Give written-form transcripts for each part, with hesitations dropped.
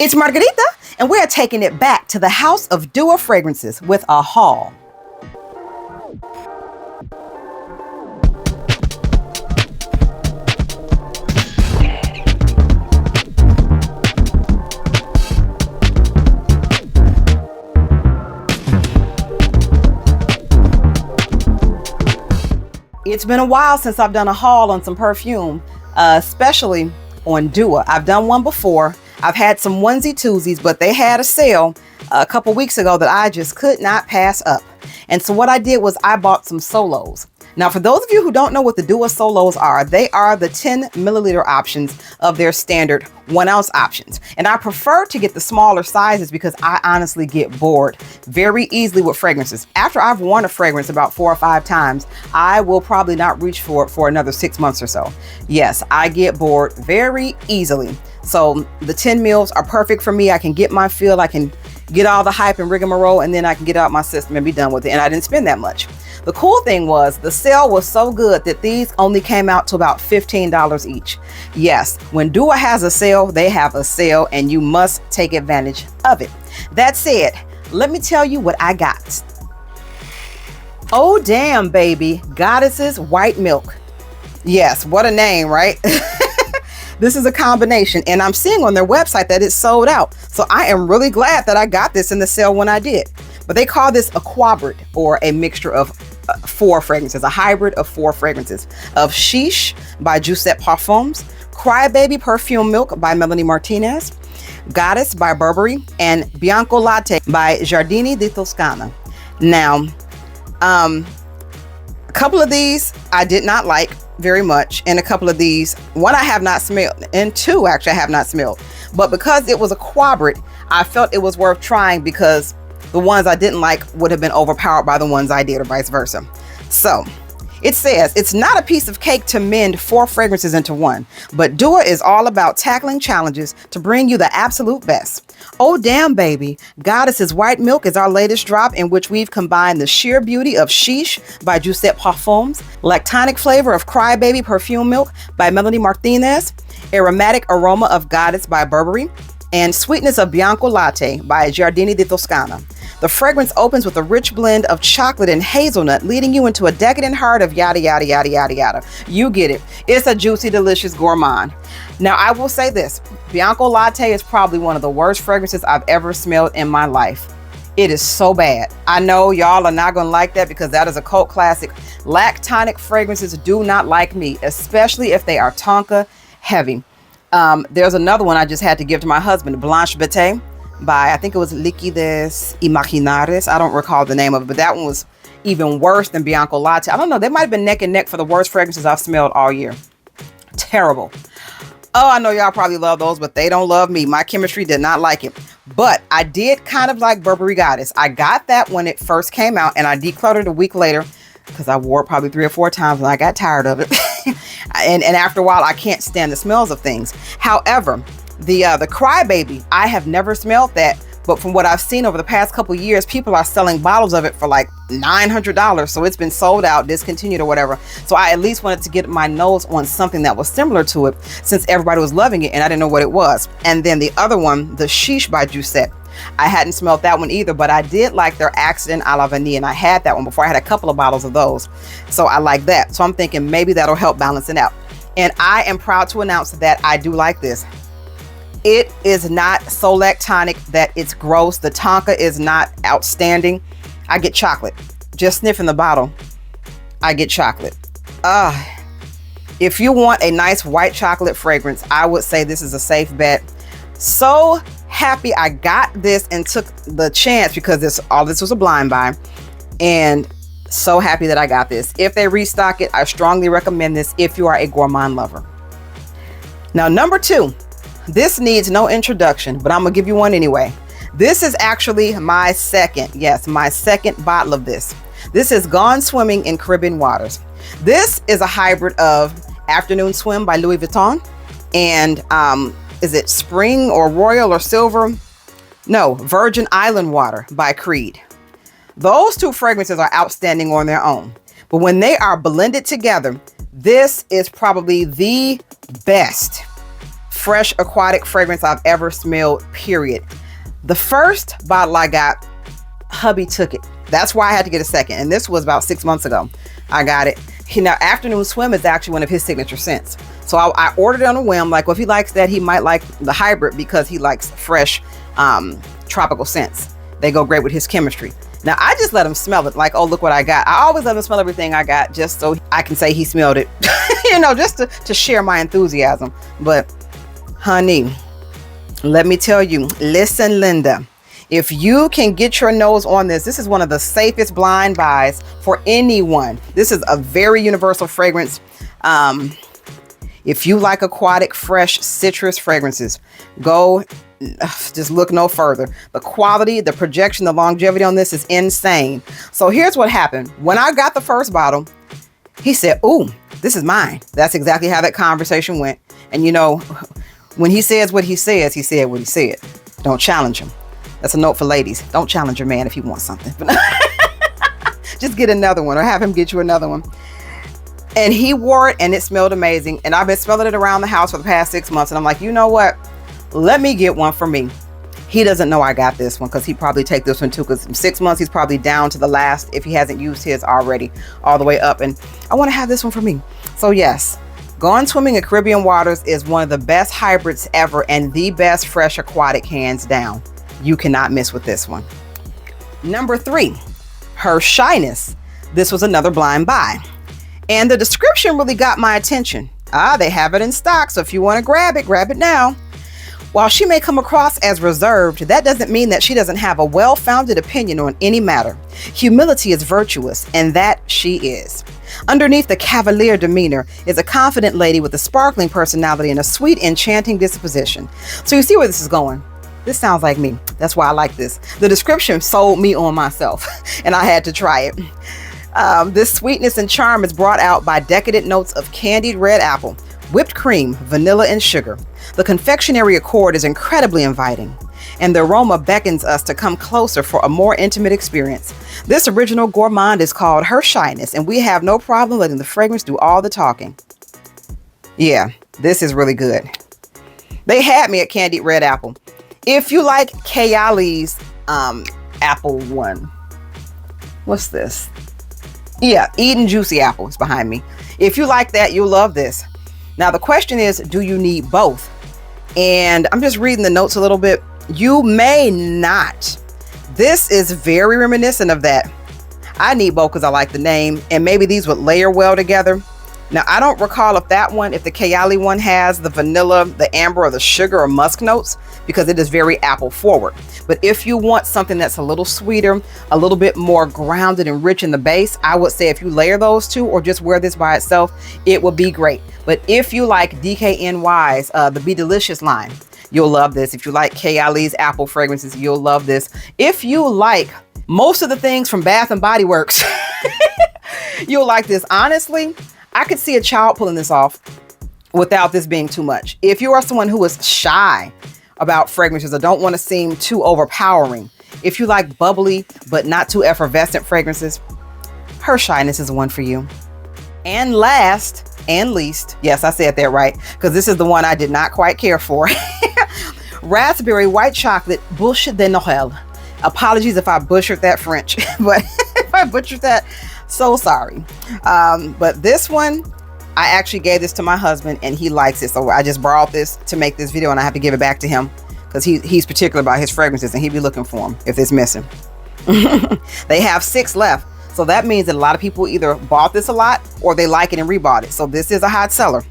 It's Margarita, and we're taking it back to the house of Dua fragrances with a haul. It's been a while since I've done a haul on some perfume, especially on Dua. I've done one before. I've had some onesie twosies, but they had a sale a couple weeks ago that I just could not pass up. And so what I did was I bought some solos. Now, for those of you who don't know what the Dua solos are, they are the 10 milliliter options of their standard 1 ounce options. And I prefer to get the smaller sizes because I honestly get bored very easily with fragrances. After I've worn a fragrance about 4 or 5 times, I will probably not reach for it for another 6 months or so. Yes, I get bored very easily. So the 10 mils are perfect for me. I can get my fill, I can get all the hype and rigmarole, and then I can get out my system and be done with it. And I didn't spend that much. The cool thing was the sale was so good that these only came out to about $15 each. Yes, when Dua has a sale, they have a sale, and you must take advantage of it. That said, let me tell you what I got. Oh, damn, baby. Goddess's White Milk. Yes, what a name, right? This is a combination, and I'm seeing on their website that it's sold out. So I am really glad that I got this in the sale when I did. But they call this a quadrid, or a mixture of 4 fragrances, a hybrid of 4 fragrances of Chiche by Giuseppe Parfums, Crybaby Perfume Milk by Melanie Martinez, Goddess by Burberry, and Bianco Latte by Giardini di Toscana. Now, a couple of these I did not like very much, and a couple of these, one I have not smelled, and 2 actually I have not smelled. But because it was a quadrid, I felt it was worth trying because the ones I didn't like would have been overpowered by the ones I did, or vice versa. So it says it's not a piece of cake to mend 4 fragrances into one, but Dua is all about tackling challenges to bring you the absolute best. Oh, damn, baby. Goddess's White Milk is our latest drop, in which we've combined the sheer beauty of Chiche by Giuseppe Parfums, lactonic flavor of Crybaby Perfume Milk by Melanie Martinez, aromatic aroma of Goddess by Burberry, and sweetness of Bianco Latte by Giardini di Toscana. The fragrance opens with a rich blend of chocolate and hazelnut, leading you into a decadent heart of yada, yada, yada, yada, yada. You get it. It's a juicy, delicious gourmand. Now, I will say this. Bianco Latte is probably one of the worst fragrances I've ever smelled in my life. It is so bad. I know y'all are not going to like that because that is a cult classic. Lactonic fragrances do not like me, especially if they are tonka heavy. There's another one I just had to give to my husband, Blanche Bete by, I think it was Líquides Imaginares. I don't recall the name of it, but that one was even worse than Bianco Latte. I don't know. They might have been neck and neck for the worst fragrances I've smelled all year. Terrible. Oh, I know y'all probably love those, but they don't love me. My chemistry did not like it. But I did kind of like Burberry Goddess. I got that when it first came out, and I decluttered a week later because I wore it probably 3 or 4 times and I got tired of it. and after a while, I can't stand the smells of things. However, the Crybaby, I have never smelled that, but from what I've seen over the past couple years, people are selling bottles of it for like $900. So it's been sold out, discontinued, or whatever. So I at least wanted to get my nose on something that was similar to it, since everybody was loving it and I didn't know what it was. And then the other one, the Chiche by Giuseppe, I hadn't smelled that one either, but I did like their Accident à la Vanille, and I had that one before. I had a couple of bottles of those, so I like that. So I'm thinking maybe that'll help balance it out. And I am proud to announce that I do like this. It is not so lactonic that it's gross. The tonka is not outstanding. I get chocolate. Just sniffing the bottle, I get chocolate. If you want a nice white chocolate fragrance, I would say this is a safe bet. So happy I got this and took the chance, because all this was a blind buy, and so happy that I got this. If they restock it, I strongly recommend this if you are a gourmand lover. Now, number 2. This needs no introduction, but I'm gonna give you one anyway. This is actually my second bottle of this. This is Gone Swimming in Caribbean Waters. This is a hybrid of Afternoon Swim by Louis Vuitton and is it Spring or Royal or Silver? No, Virgin Island Water by Creed. Those 2 fragrances are outstanding on their own, but when they are blended together, this is probably the best fresh aquatic fragrance I've ever smelled, period. The first bottle I got, hubby took it. That's why I had to get a second. And this was about 6 months ago. I got it. Now, Afternoon Swim is actually one of his signature scents. So I ordered it on a whim. Like, well, if he likes that, he might like the hybrid because he likes fresh tropical scents. They go great with his chemistry. Now, I just let him smell it. Like, oh, look what I got. I always let him smell everything I got just so I can say he smelled it. Just to share my enthusiasm. But, honey, let me tell you, listen, Linda. If you can get your nose on this, this is one of the safest blind buys for anyone. This is a very universal fragrance. If you like aquatic, fresh citrus fragrances, go just look no further. The quality, the projection, the longevity on this is insane. So here's what happened. When I got the first bottle, he said, ooh, this is mine. That's exactly how that conversation went. And when he says what he says, he said what he said. Don't challenge him. That's a note for ladies. Don't challenge your man if he wants something. Just get another one or have him get you another one. And he wore it and it smelled amazing. And I've been smelling it around the house for the past 6 months. And I'm like, you know what? Let me get one for me. He doesn't know I got this one because he probably take this one too. Because in 6 months, he's probably down to the last if he hasn't used his already all the way up. And I want to have this one for me. So yes, Gone Swimming in Caribbean Waters is one of the best hybrids ever and the best fresh aquatic, hands down. You cannot miss with this one. Number 3, Her Shyness. This was another blind buy. And the description really got my attention. They have it in stock, so if you want to grab it now. While she may come across as reserved, that doesn't mean that she doesn't have a well-founded opinion on any matter. Humility is virtuous, and that she is. Underneath the cavalier demeanor is a confident lady with a sparkling personality and a sweet, enchanting disposition. So you see where this is going. This sounds like me. That's why I like this. The description sold me on myself, and I had to try it. This sweetness and charm is brought out by decadent notes of candied red apple, whipped cream, vanilla, and sugar. The confectionery accord is incredibly inviting, and the aroma beckons us to come closer for a more intimate experience. This original gourmand is called Her Shyness, and we have no problem letting the fragrance do all the talking. Yeah, this is really good. They had me at candied red apple. If you like Kayali's apple one, what's this? Yeah, Eden Juicy Apple is behind me. If you like that, you'll love this. Now, the question is, do you need both? And I'm just reading the notes a little bit. You may not. This is very reminiscent of that. I need both because I like the name, and maybe these would layer well together. Now, I don't recall if the Kayali one has the vanilla, the amber, or the sugar or musk notes, because it is very apple forward. But if you want something that's a little sweeter, a little bit more grounded and rich in the base, I would say if you layer those two or just wear this by itself, it will be great. But if you like DKNY's, the Be Delicious line, you'll love this. If you like Kayali's apple fragrances, you'll love this. If you like most of the things from Bath and Body Works, you'll like this. Honestly, I could see a child pulling this off without this being too much. If you are someone who is shy about fragrances or don't want to seem too overpowering, if you like bubbly but not too effervescent fragrances, Her Shyness is the one for you. And last and least, yes, I said that right, because this is the one I did not quite care for. Raspberry White Chocolate Bûche de Noël. Apologies if I butchered that French, but if I butchered that, so sorry. But this one, I actually gave this to my husband and he likes it. So I just borrowed this to make this video and I have to give it back to him because he's particular about his fragrances and he'd be looking for them if it's missing. They have 6 left. So that means that a lot of people either bought this a lot or they like it and rebought it. So this is a hot seller.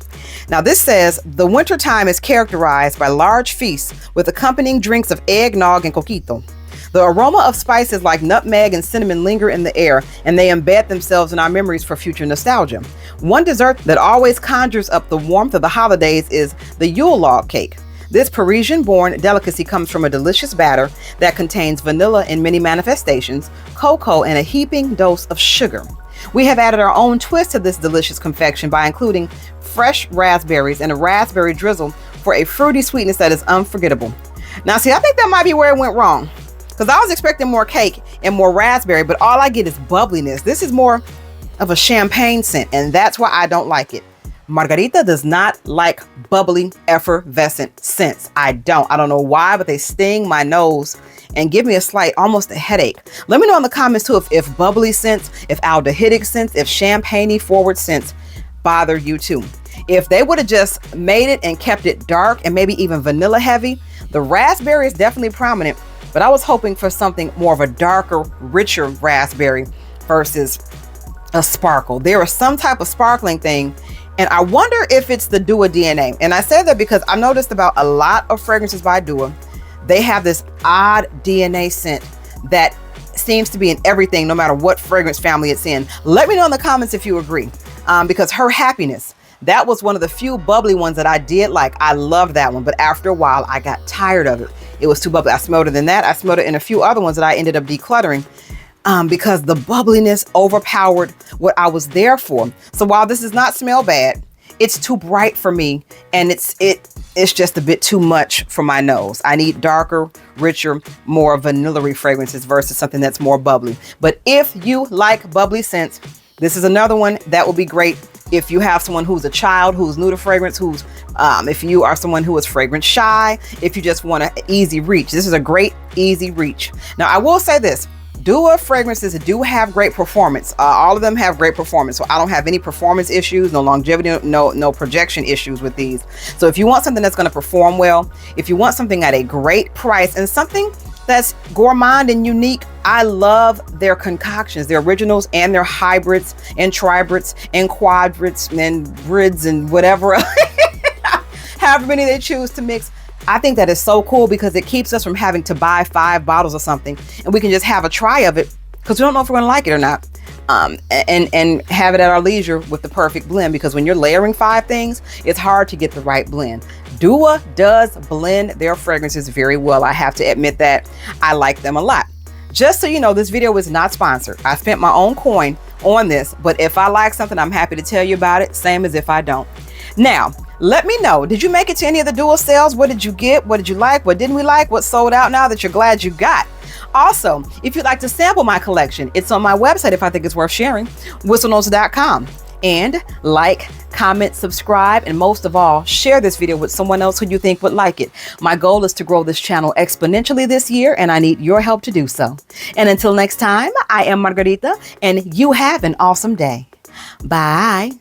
Now this says the wintertime is characterized by large feasts with accompanying drinks of eggnog and coquito. The aroma of spices like nutmeg and cinnamon linger in the air, and they embed themselves in our memories for future nostalgia. One dessert that always conjures up the warmth of the holidays is the Yule log cake. This Parisian-born delicacy comes from a delicious batter that contains vanilla in many manifestations, cocoa, and a heaping dose of sugar. We have added our own twist to this delicious confection by including fresh raspberries and a raspberry drizzle for a fruity sweetness that is unforgettable. Now, see, I think that might be where it went wrong. Because I was expecting more cake and more raspberry, but all I get is bubbliness. This is more of a champagne scent, and that's why I don't like it. Margarita does not like bubbly, effervescent scents. I don't know why, but they sting my nose and give me a slight, almost a headache. Let me know in the comments too if bubbly scents, if aldehydic scents, if champagne-y forward scents bother you too. If they would have just made it and kept it dark and maybe even vanilla heavy, the raspberry is definitely prominent, but I was hoping for something more of a darker, richer raspberry versus a sparkle. There is some type of sparkling thing, and I wonder if it's the Dua DNA. And I say that because I noticed about a lot of fragrances by Dua, they have this odd DNA scent that seems to be in everything, no matter what fragrance family it's in. Let me know in the comments if you agree, because Her Happiness, that was one of the few bubbly ones that I did like. I loved that one, but after a while, I got tired of it. It was too bubbly. I smelled it in that. I smelled it in a few other ones that I ended up decluttering because the bubbliness overpowered what I was there for. So while this does not smell bad, it's too bright for me, and it's just a bit too much for my nose. I need darker, richer, more vanilla-y fragrances versus something that's more bubbly. But if you like bubbly scents, this is another one that will be great if you have someone who's a child, who's new to fragrance, if you are someone who is fragrance shy, if you just want an easy reach. This is a great easy reach. Now, I will say this. Dua fragrances do have great performance. All of them have great performance. So I don't have any performance issues, no longevity, no projection issues with these. So if you want something that's going to perform well, if you want something at a great price and something that's gourmand and unique, I love their concoctions, their originals and their hybrids and tribrids and quadrids and brids and whatever, however many they choose to mix. I think that is so cool because it keeps us from having to buy 5 bottles of something, and we can just have a try of it because we don't know if we're going to like it or not, and have it at our leisure with the perfect blend, because when you're layering 5 things, it's hard to get the right blend. Dua does blend their fragrances very well. I have to admit that I like them a lot. Just so you know, this video is not sponsored. I spent my own coin on this, but if I like something, I'm happy to tell you about it, same as if I don't. Now, let me know, did you make it to any of the Dua sales? What did you get? What did you like? What didn't we like? What sold out now that you're glad you got? Also, if you'd like to sample my collection, it's on my website if I think it's worth sharing, whistlenotes.com. And like, comment, subscribe, and most of all, share this video with someone else who you think would like it. My goal is to grow this channel exponentially this year, and I need your help to do so. And until next time, I am Margarita, and you have an awesome day. Bye.